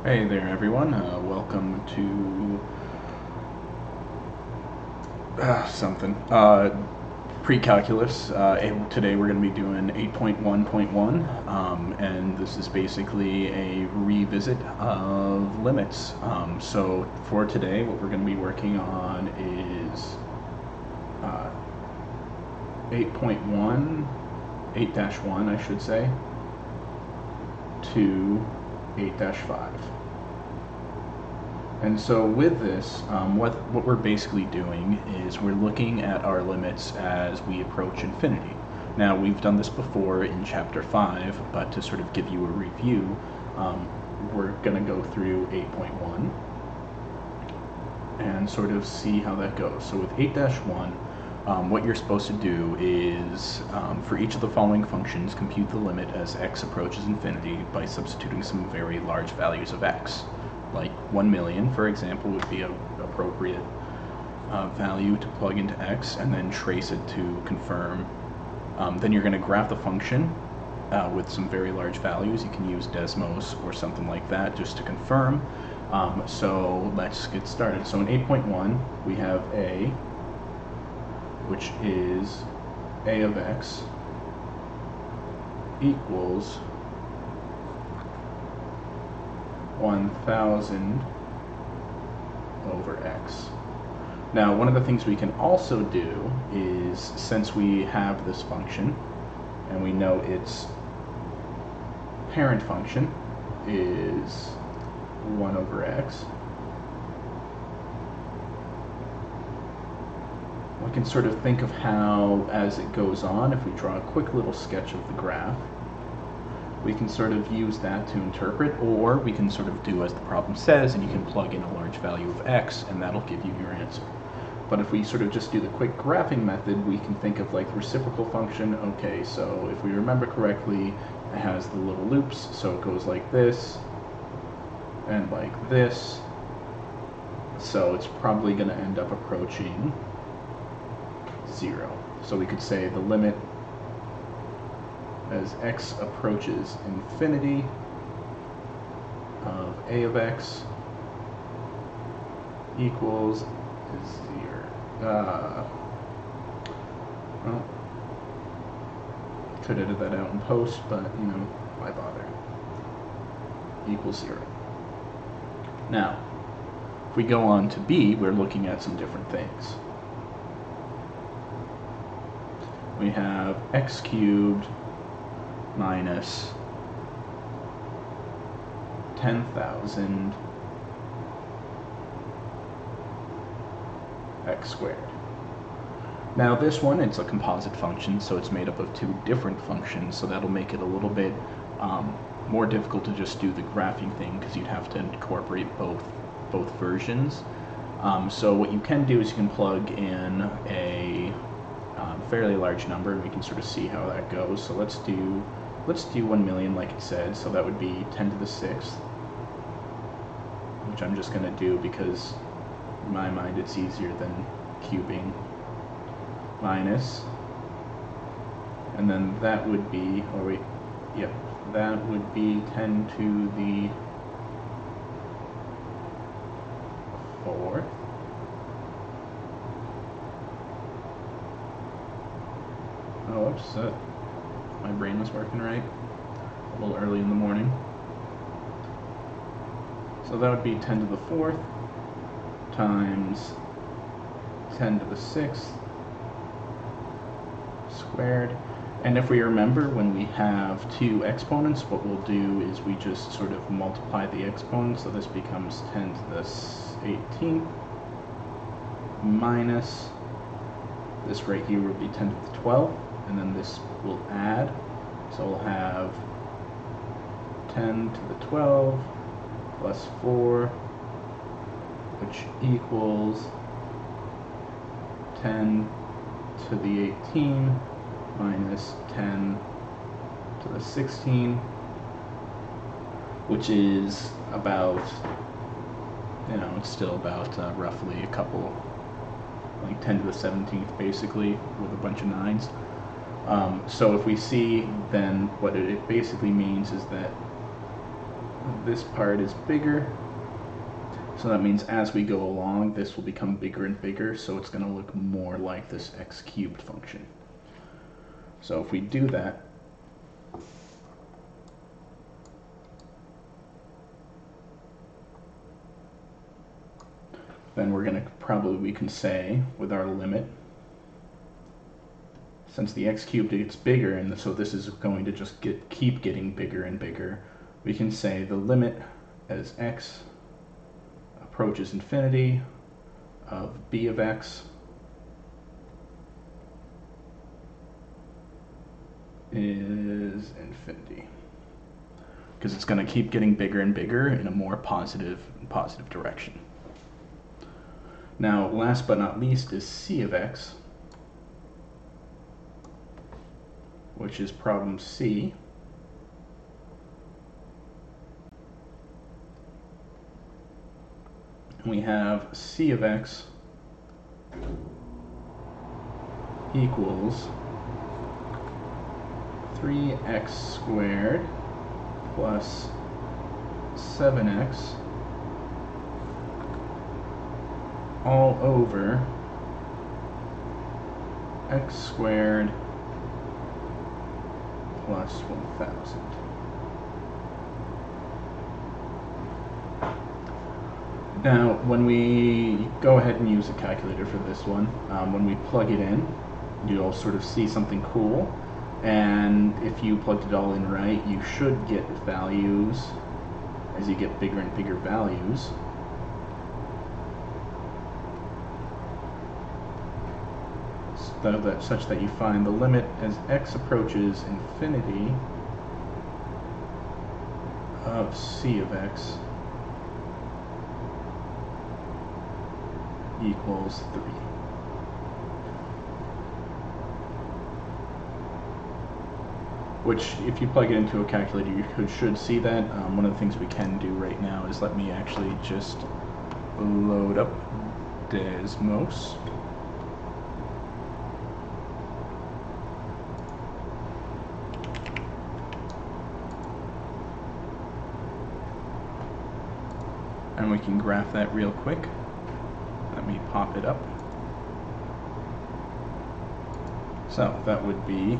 Hey there everyone, welcome to pre-calculus. Today we're going to be doing 8.1.1 and this is basically a revisit of limits. So for today what we're going to be working on is 8.1, 8-1 I should say, to 8-5. And so with this, what we're basically doing is we're looking at our limits as we approach infinity. Now, we've done this before in Chapter 5, but to sort of give you a review, we're going to go through 8.1 and sort of see how that goes. So with 8-1, what you're supposed to do is, for each of the following functions, compute the limit as x approaches infinity by substituting some very large values of x. Like 1 million, for example, would be an appropriate value to plug into x, and then trace it to confirm. Then you're going to graph the function with some very large values. You can use Desmos or something like that just to confirm. So let's get started. So in 8.1, we have a, which is a of x equals 1,000 over x. Now, one of the things we can also do is, since we have this function and we know its parent function is 1 over x, we can sort of think of how, as it goes on, if we draw a quick little sketch of the graph, we can sort of use that to interpret, or we can sort of do as the problem says, and you can plug in a large value of x, and that'll give you your answer. But if we sort of just do the quick graphing method, we can think of like the reciprocal function. Okay, so if we remember correctly, it has the little loops, so it goes like this, and like this, so it's probably going to end up approaching 0. So we could say the limit as x approaches infinity of a of x equals 0. Well, could edit that out in post, but you know, why bother? Equals 0. Now, if we go on to b, we're looking at some different things. We have x cubed minus 10,000 x squared. Now this one, it's a composite function, so it's made up of two different functions, so that'll make it a little bit more difficult to just do the graphing thing, because you'd have to incorporate both versions. So what you can do is you can plug in a fairly large number, and we can sort of see how that goes. So let's do 1 million like it said, so that would be 10 to the 6th, which I'm just going to do because in my mind it's easier than cubing, minus, and then that would be, oh wait, yep, that would be 10 to the 4th, oh whoops, my brain was working right, a little early in the morning. So that would be 10 to the 4th times 10 to the 6th squared. And if we remember, when we have two exponents, what we'll do is we just sort of multiply the exponents, so this becomes 10 to the 18th minus this right here will be 10 to the 12th, and then this will add, so we'll have 10 to the 12 plus 4, which equals 10 to the 18 minus 10 to the 16, which is about, you know, it's still about roughly a couple, like 10 to the 17th basically, with a bunch of 9s. So if we see, then what it basically means is that this part is bigger. So that means as we go along, this will become bigger and bigger, so it's going to look more like this x cubed function. So if we do that, then we're going to we can say with our limit, since the x cubed gets bigger, and so this is going to just keep getting bigger and bigger, we can say the limit as x approaches infinity of b of x is infinity, because it's going to keep getting bigger and bigger in a more positive direction. Now, last but not least is c of x, which is problem C. We have c of x equals 3x squared plus 7x all over x squared plus 1000. Now, when we go ahead and use a calculator for this one, when we plug it in, you'll sort of see something cool. And if you plugged it all in right, you should get values as you get bigger and bigger values. Such that you find the limit as x approaches infinity of c of x equals 3. Which, if you plug it into a calculator, you should see that. One of the things we can do right now is let me actually just load up Desmos. And we can graph that real quick. Let me pop it up. So that would be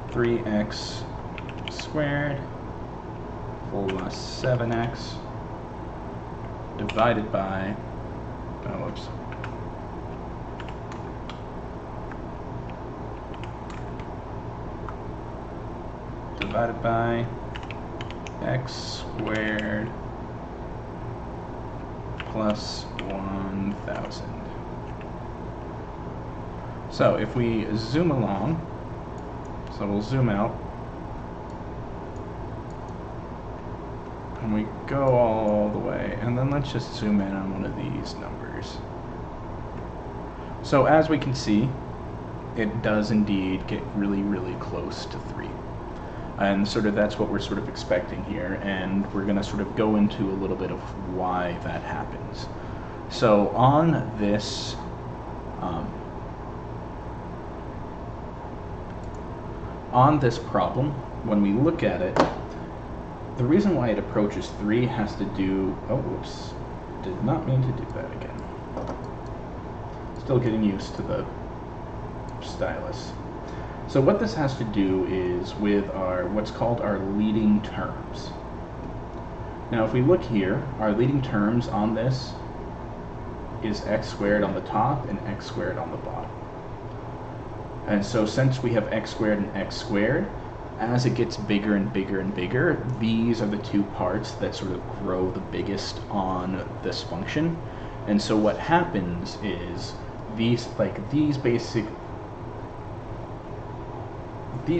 3x squared plus 7x divided by, divided by x squared plus 1000. So if we zoom along, so we'll zoom out, and we go all the way, and then let's just zoom in on one of these numbers. So as we can see, it does indeed get really, really close to 3. And sort of that's what we're sort of expecting here, and we're going to sort of go into a little bit of why that happens. So on this problem, when we look at it, the reason why it approaches 3 has to do, oh whoops, did not mean to do that again. Still getting used to the stylus. So what this has to do is with our what's called our leading terms. Now if we look here, our leading terms on this is x squared on the top and x squared on the bottom. And so since we have x squared and x squared, as it gets bigger and bigger and bigger, these are the two parts that sort of grow the biggest on this function. And so what happens is these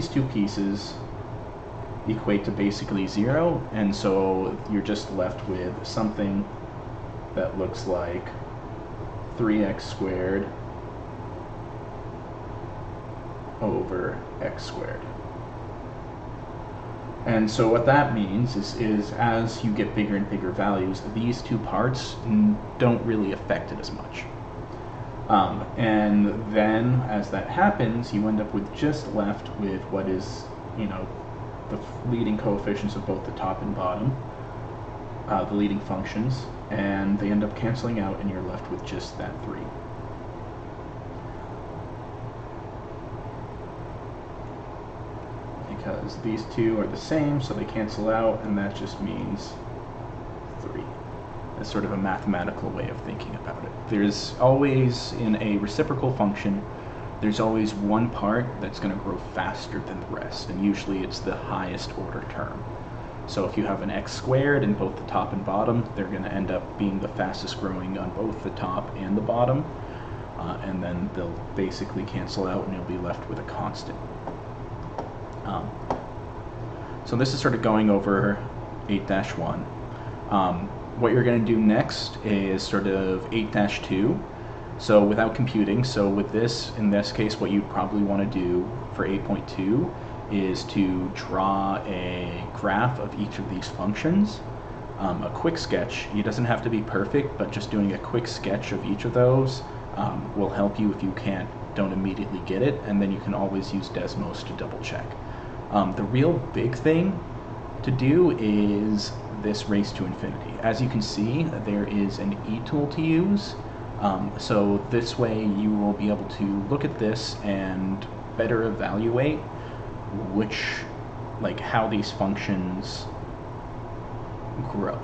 two pieces equate to basically 0, and so you're just left with something that looks like 3x squared over x squared. And so what that means is as you get bigger and bigger values, these two parts don't really affect it as much. And then as that happens, you end up with just left with what is, the leading coefficients of both the top and bottom, the leading functions, and they end up canceling out and you're left with just that 3. Because these two are the same, so they cancel out, and that just means 3. That's sort of a mathematical way of thinking about it. There's always, in a reciprocal function, there's always one part that's going to grow faster than the rest, and usually it's the highest order term. So if you have an x squared in both the top and bottom, they're going to end up being the fastest growing on both the top and the bottom, and then they'll basically cancel out and you'll be left with a constant. So this is sort of going over 8-1. What you're going to do next is sort of 8-2. So without computing, so with this, in this case, what you'd probably want to do for 8.2 is to draw a graph of each of these functions. A quick sketch. It doesn't have to be perfect, but just doing a quick sketch of each of those will help you if you don't immediately get it, and then you can always use Desmos to double check. The real big thing to do is this race to infinity. As you can see, there is an E tool to use. So this way you will be able to look at this and better evaluate how these functions grow.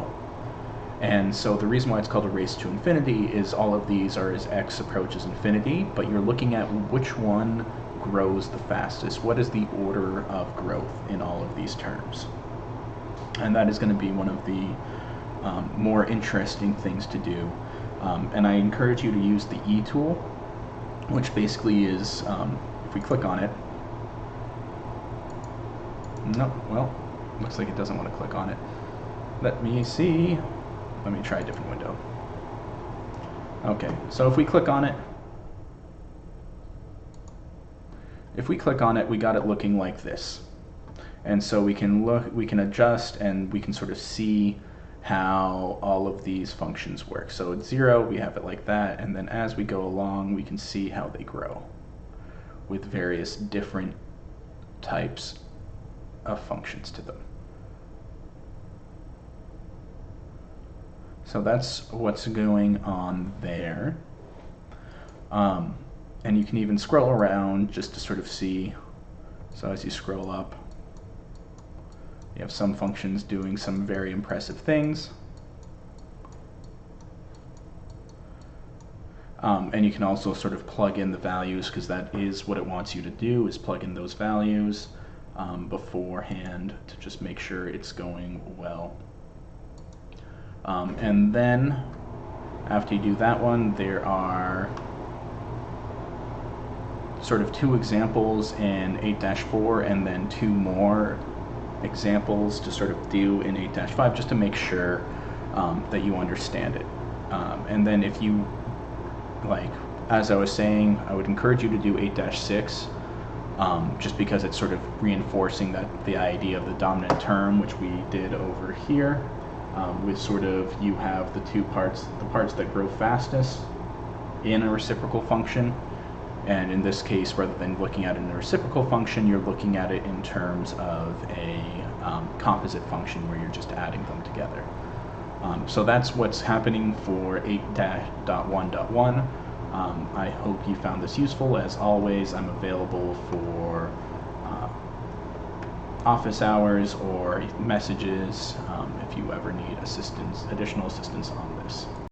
And so the reason why it's called a race to infinity is all of these are as x approaches infinity, but you're looking at which one grows the fastest. What is the order of growth in all of these terms? And that is going to be one of the more interesting things to do. And I encourage you to use the E tool, which basically is, if we click on it, no, well, looks like it doesn't want to click on it. Let me see. Let me try a different window. Okay, so if we click on it, we got it looking like this. And so we can adjust, and we can sort of see how all of these functions work. So at 0, we have it like that, and then as we go along, we can see how they grow with various different types of functions to them. So that's what's going on there. And you can even scroll around just to sort of see. So as you scroll up, you have some functions doing some very impressive things. And you can also sort of plug in the values, because that is what it wants you to do, is plug in those values beforehand to just make sure it's going well. And then after you do that one, there are sort of 2 examples in 8-4 and then 2 more examples to sort of do in 8-5, just to make sure that you understand it. And then if you, as I was saying, I would encourage you to do 8-6, just because it's sort of reinforcing the idea of the dominant term, which we did over here, with sort of, you have the parts that grow fastest in a reciprocal function. And in this case, rather than looking at it in a reciprocal function, you're looking at it in terms of a composite function where you're just adding them together. So that's what's happening for 8-1.1. I hope you found this useful. As always, I'm available for office hours or messages if you ever need additional assistance on this.